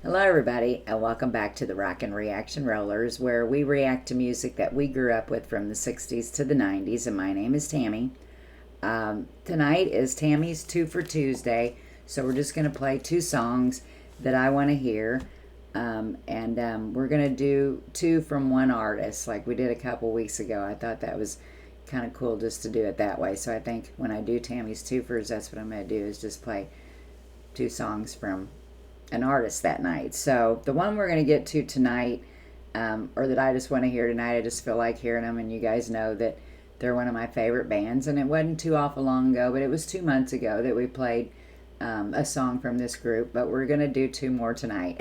Hello everybody and welcome back to the Rockin Reaction Rollers, where we react to music that we grew up with from the 60s to the 90s, and my name is Tammy. Tonight is Tammy's 2 for Tuesday, so we're just going to play two songs that I want to hear, and we're going to do two from one artist like we did a couple weeks ago. I thought that was kind of cool just to do it that way, so I think when I do Tammy's 2-fers, that's what I'm going to do, is just play two songs from an artist that night. So the one we're going to get to tonight, or that I just want to hear tonight, I just feel like hearing them, and you guys know that they're one of my favorite bands, and it wasn't too awful long ago, but it was 2 months ago that we played a song from this group, but we're going to do two more tonight.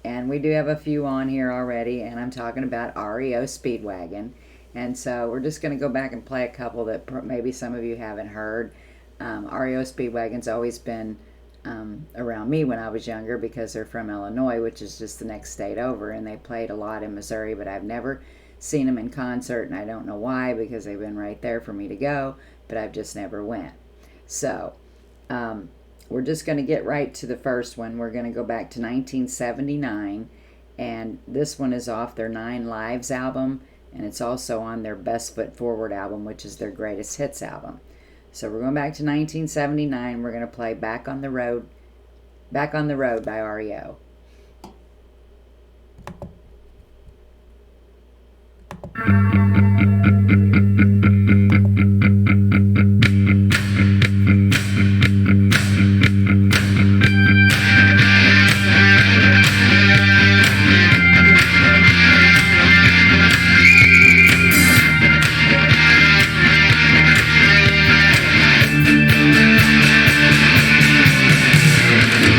And we do have a few on here already, and I'm talking about REO Speedwagon. And so we're just going to go back and play a couple that maybe some of you haven't heard. REO Speedwagon's always been around me when I was younger because they're from Illinois, which is just the next state over, and they played a lot in Missouri, but I've never seen them in concert, and I don't know why, because they've been right there for me to go, but I've just never went. So we're just going to get right to the first one. We're going to go back to 1979, and this one is off their 9 Lives album, and it's also on their Best Foot Forward album, which is their greatest hits album. So we're going back to 1979. We're going to play Back on the Road by REO.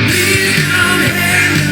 Please come here.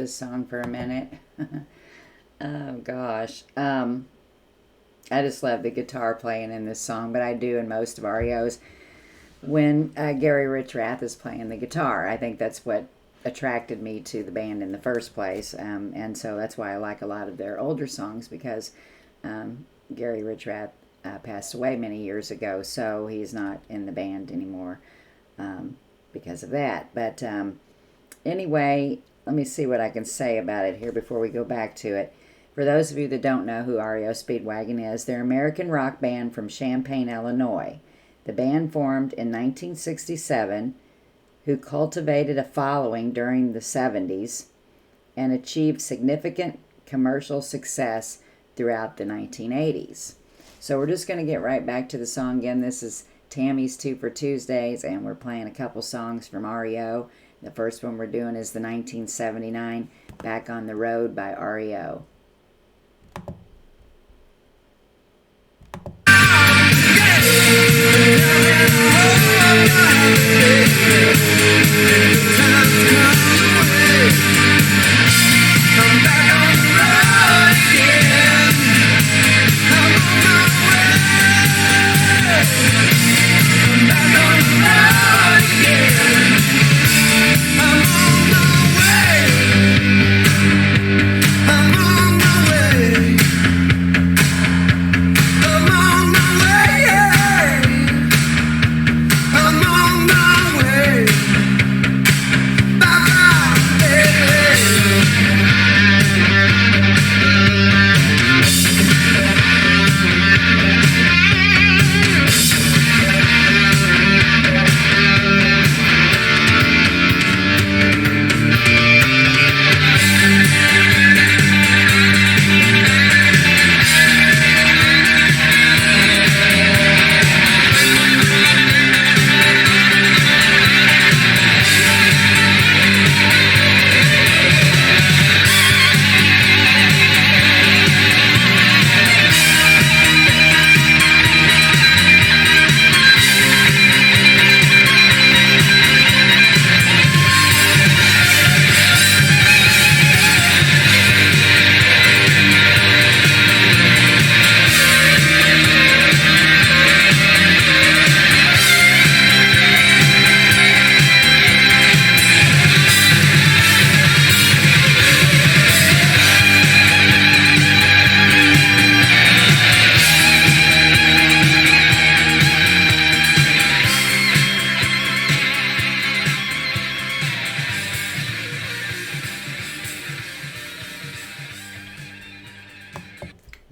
this song for a minute. Oh gosh. I just love the guitar playing in this song, but I do in most of REO's when Gary Richrath is playing the guitar. I think that's what attracted me to the band in the first place, and so that's why I like a lot of their older songs, because Gary Richrath passed away many years ago, so he's not in the band anymore because of that. But anyway, let me see what I can say about it here before we go back to it. For those of you that don't know who REO Speedwagon is, they're an American rock band from Champaign, Illinois. The band formed in 1967, who cultivated a following during the 70s and achieved significant commercial success throughout the 1980s. So we're just going to get right back to the song again. This is Tammy's 2 for Tuesdays, and we're playing a couple songs from REO. The first one we're doing is the 1979 Back on the Road by REO.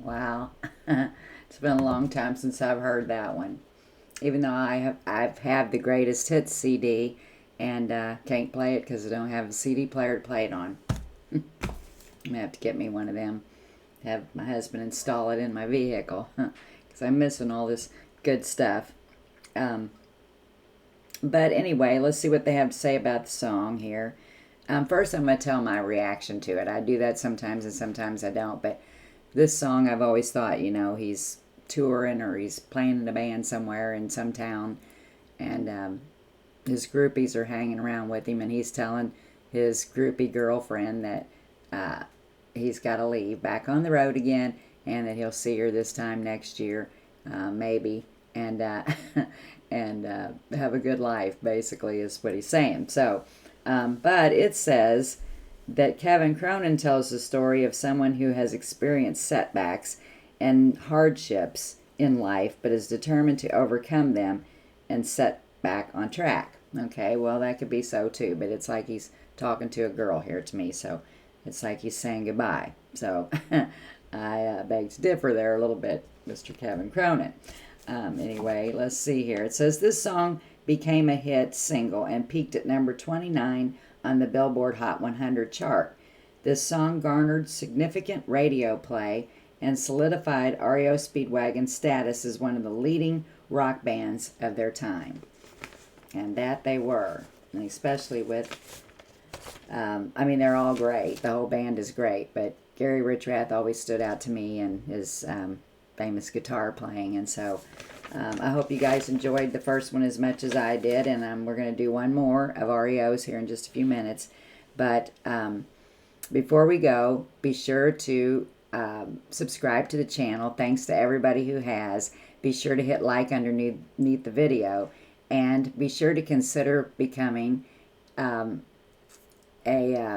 Wow. It's been a long time since I've heard that one. Even though I've had the Greatest Hits CD and can't play it because I don't have a CD player to play it on. I'm going to have to get me one of them. Have my husband install it in my vehicle because I'm missing all this good stuff. But anyway, let's see what they have to say about the song here. First, I'm going to tell my reaction to it. I do that sometimes and sometimes I don't. But this song, I've always thought, you know, he's touring or he's playing in a band somewhere in some town. And his groupies are hanging around with him. And he's telling his groupie girlfriend that he's got to leave back on the road again. And that he'll see her this time next year, maybe. And and have a good life, basically, is what he's saying. So, but it says that Kevin Cronin tells the story of someone who has experienced setbacks and hardships in life, but is determined to overcome them and set back on track. Okay, well, that could be so too, but it's like he's talking to a girl here to me, so it's like he's saying goodbye. So I beg to differ there a little bit, Mr. Kevin Cronin. Anyway, let's see here. It says this song became a hit single and peaked at number 29 on the Billboard Hot 100 chart. This song garnered significant radio play and solidified REO Speedwagon's status as one of the leading rock bands of their time. And that they were. And especially with, I mean, they're all great. The whole band is great. But Gary Richrath always stood out to me and his famous guitar playing. And so I hope you guys enjoyed the first one as much as I did. And we're going to do one more of REO's here in just a few minutes. But before we go, be sure to subscribe to the channel. Thanks to everybody who has. Be sure to hit like underneath the video, and be sure to consider becoming a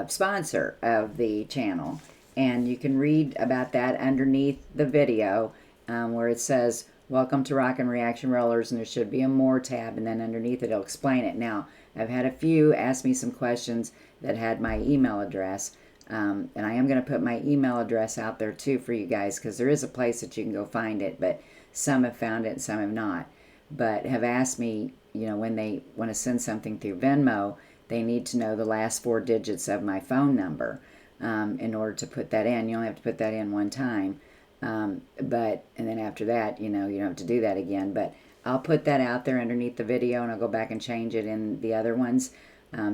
sponsor of the channel. And you can read about that underneath the video where it says, welcome to Rockin Reaction Rollers, and there should be a more tab, and then underneath it, it'll explain it. Now, I've had a few ask me some questions that had my email address, and I am going to put my email address out there too for you guys, because there is a place that you can go find it, but some have found it and some have not. But have asked me, when they want to send something through Venmo, they need to know the last 4 digits of my phone number in order to put that in. You only have to put that in one time. And then after that, you don't have to do that again. But I'll put that out there underneath the video, and I'll go back and change it in the other ones.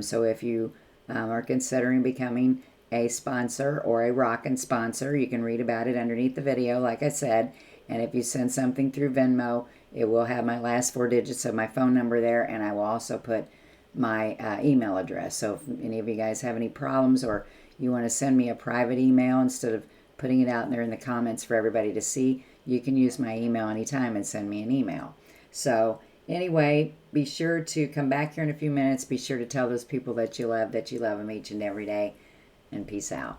So if you are considering becoming a sponsor or a Rockin' sponsor, you can read about it underneath the video, like I said. And if you send something through Venmo, it will have my last 4 digits of my phone number there, and I will also put my email address. So if any of you guys have any problems, or you want to send me a private email instead of putting it out there in the comments for everybody to see, you can use my email anytime and send me an email. So anyway, be sure to come back here in a few minutes. Be sure to tell those people that you love them each and every day. And peace out.